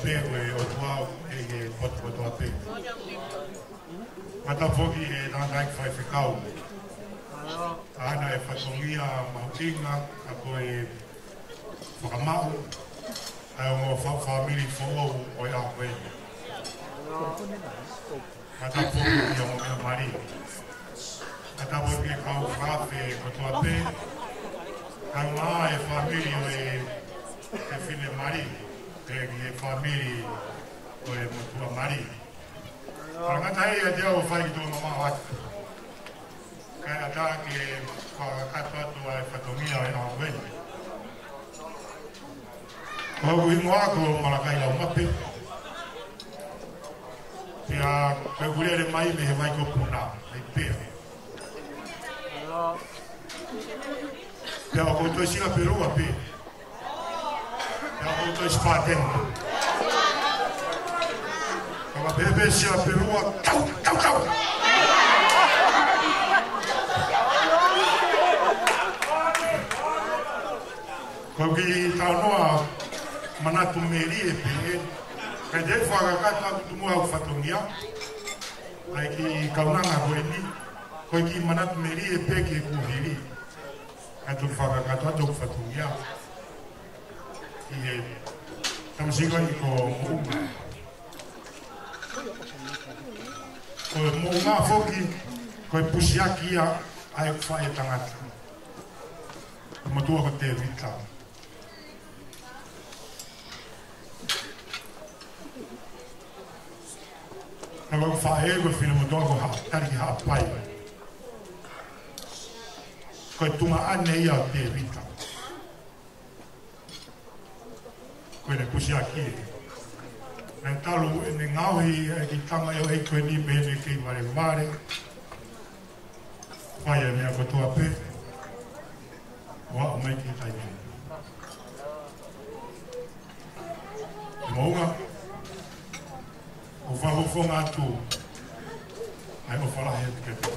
pe o tuau e potua pe. Mata foki e nānai whai whikau. Ana e whatongia mautinga, a koe whakamau, ai o ngō whamiri whoou o ia koe. Mata foki i o ngō mari. Mata foki e kau whawhe kotua pe, kau ngā e whamiri o e whine mari, e whamiri o e motua mari. Ngata hei a te au whai ki tō mama watu. Kai a tā ke whakakato atu ai whatongia e ngā wei. Kau ingoa ko malakai lau mape. Pia koe kurere mai me he mai ko puna, hei pia. Pia wako toi singa perua pe. Pia wako toi spatena. Kama bebe singa perua, kau, kau, kau. Ko ki taunoa manatu meri e pe, kai te whakakata tumu au whatongia, ai ki kaunanga koe ni, koe ki manatu meri e pe ke kuhiri, ai tu whakakata atu whatongia, ki he tamasika i ko mounga. Ko mounga whoki, koe pusiaki ia ai whae tangata. Matua ko te vita. Nā whae ko whina matua ko tariki haa pai. Koe tunga ane ia te vita. Koe ne kusi a kie. Nā talu e ne ngauhi e ki tanga eo e koe ni mene kei mare mare. Whae e mea kotua pe. Wa o mai ki tai ni. Mounga. O whahofonga atu. Ai o whalahe atu ke te.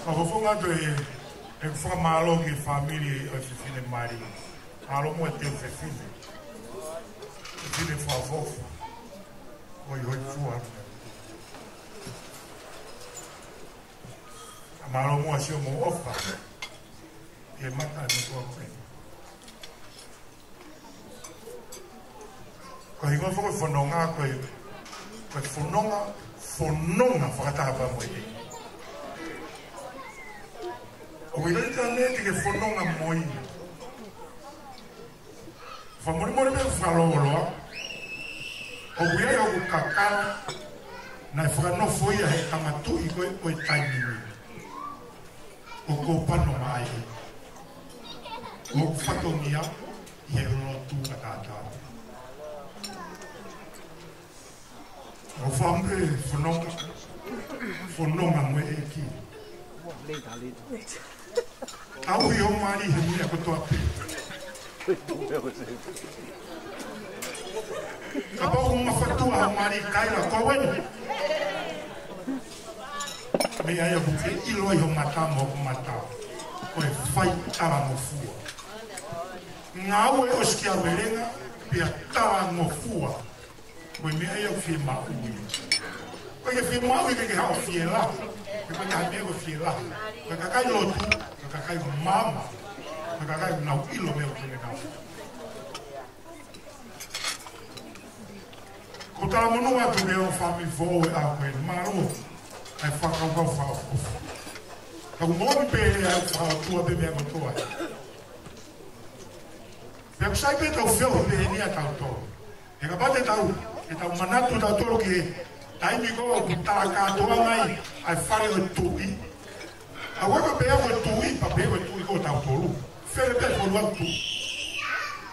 Whahofonga atu e whamalo ki whamiri o whiwhine mari. Alo mo e te whiwhine. Whiwhine whahofu. O i hoi fua. Malo mo asio mo ofa. E mata ni tua koe. Ko hingo foko whanonga koe. Koe whanonga whakataha pa mo i. O i rei tāne te ke whanonga mo i. Whamori me whaloloa. O wia i o kakara. Nai whakanofo ia he tamatu i koe koe taimini. O ko pano mai. O whatongia i he rotu a tātā. O whamre whanonga moe e ki. Au i o mari he mea kotoa pe. Ka pau mawhatua o mari kaira koweni. Me ai a buke ilo i ho mata mo ko mata. Ko e whai tara mo fua. Ngā ue o skia werenga, pia tara mo fua. Ko e me ai a fie maui. Ko e fie maui ke hao fie la. Ko e kaha mea ko fie la. Ko e kakai lotu, ko e kakai mama. Ko e kakai nau ilo mea kene nau. Ko tala monua tu mea o whami fōu e a koe maro. Ai whakauka whaukofa. Kau mōmi pēre ai whautua pe mea kotoa. Pea kusai pe tau whio pe e nia tau tō. E ka pate tau, e tau manatu tau tōro ki taimi koa ku tā kātoa ngai ai whare o tui. A waka pe ako tui, pa pe ako tui ko tau tōru. Where pe ko luau tu.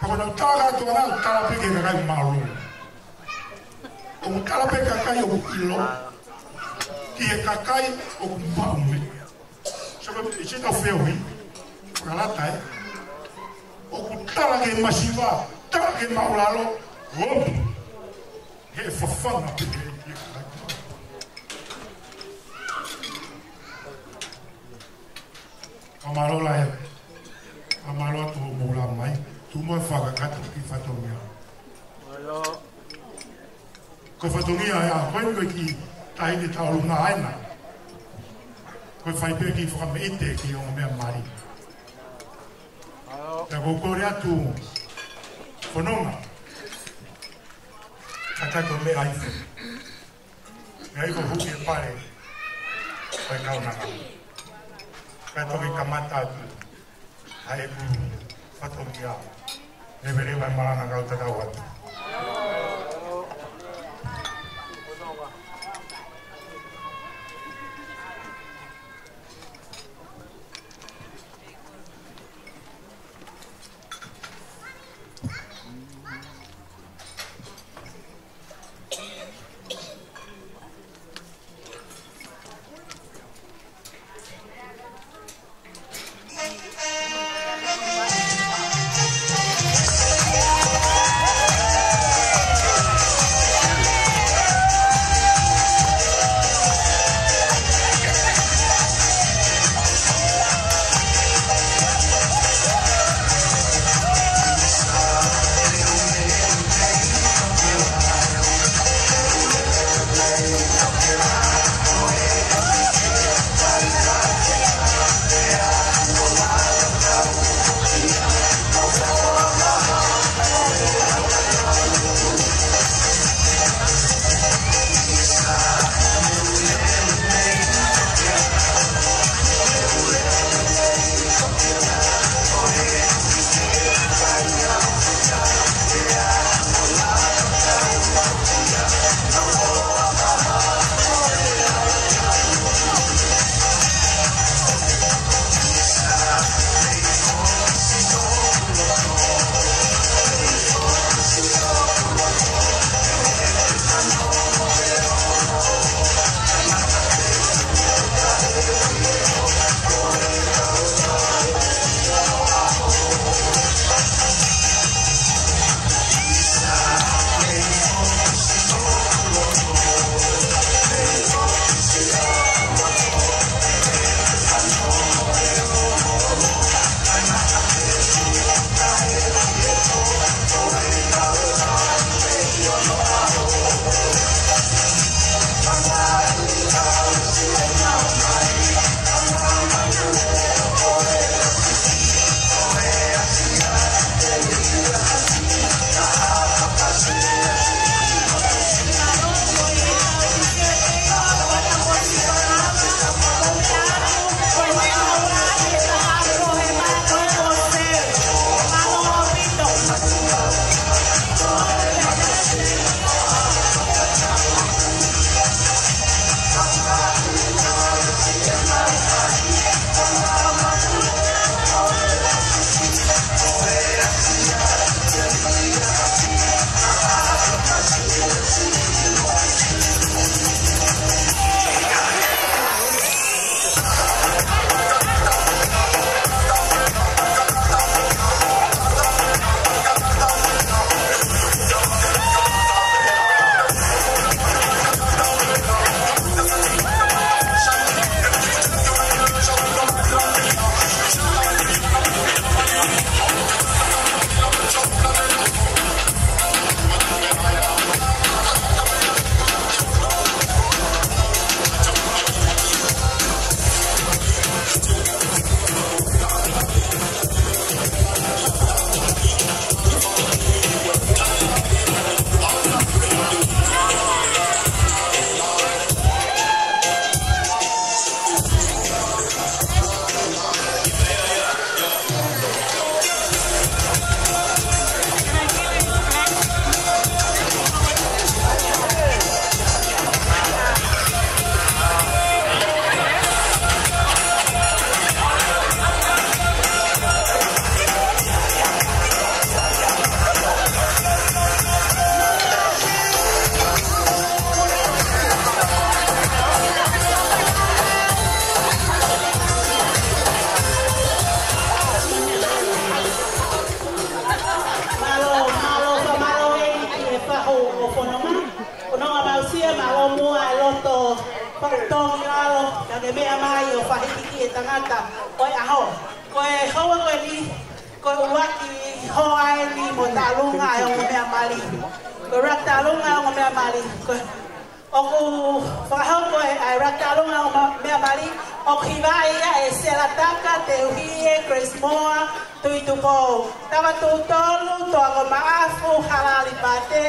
Pa kona tā kātoa ngai, tāra pe ke kakai maru. O tāra pe kakai o ilo. Ki e kakai o kumaume. Saka i sita whiohi, whakalata e. O kutara ke masiwa, tara ke maulalo, o he whawhanga peke i kakai. Kamarola e, kamaro atu o moula mai, tu mo whakakata ki whatongia. Ko whatongia ea, koe ki tahi te taurunga aina. Koe whaipe ki whakameite ki o mea mari. Ta ko kore atu whanonga. Katato me aifu. Me aifu huki e pare. Koe kaunanga. Kai toki kamata atu. Hae ku whatongia. Rewa marana kau tatau atu. ke mea mai o whahitiki e tangata. Koe aho, koe haua koe ni, koe uaki hoa ni mo talunga yung mea mali. Ko talunga yung mea mali. Oku faham ko ay talunga yung mea mali. Ok hiwaya e selataka te uhiye Cresmoa tuitupo. Tama tutolu to ako maafu halali pate.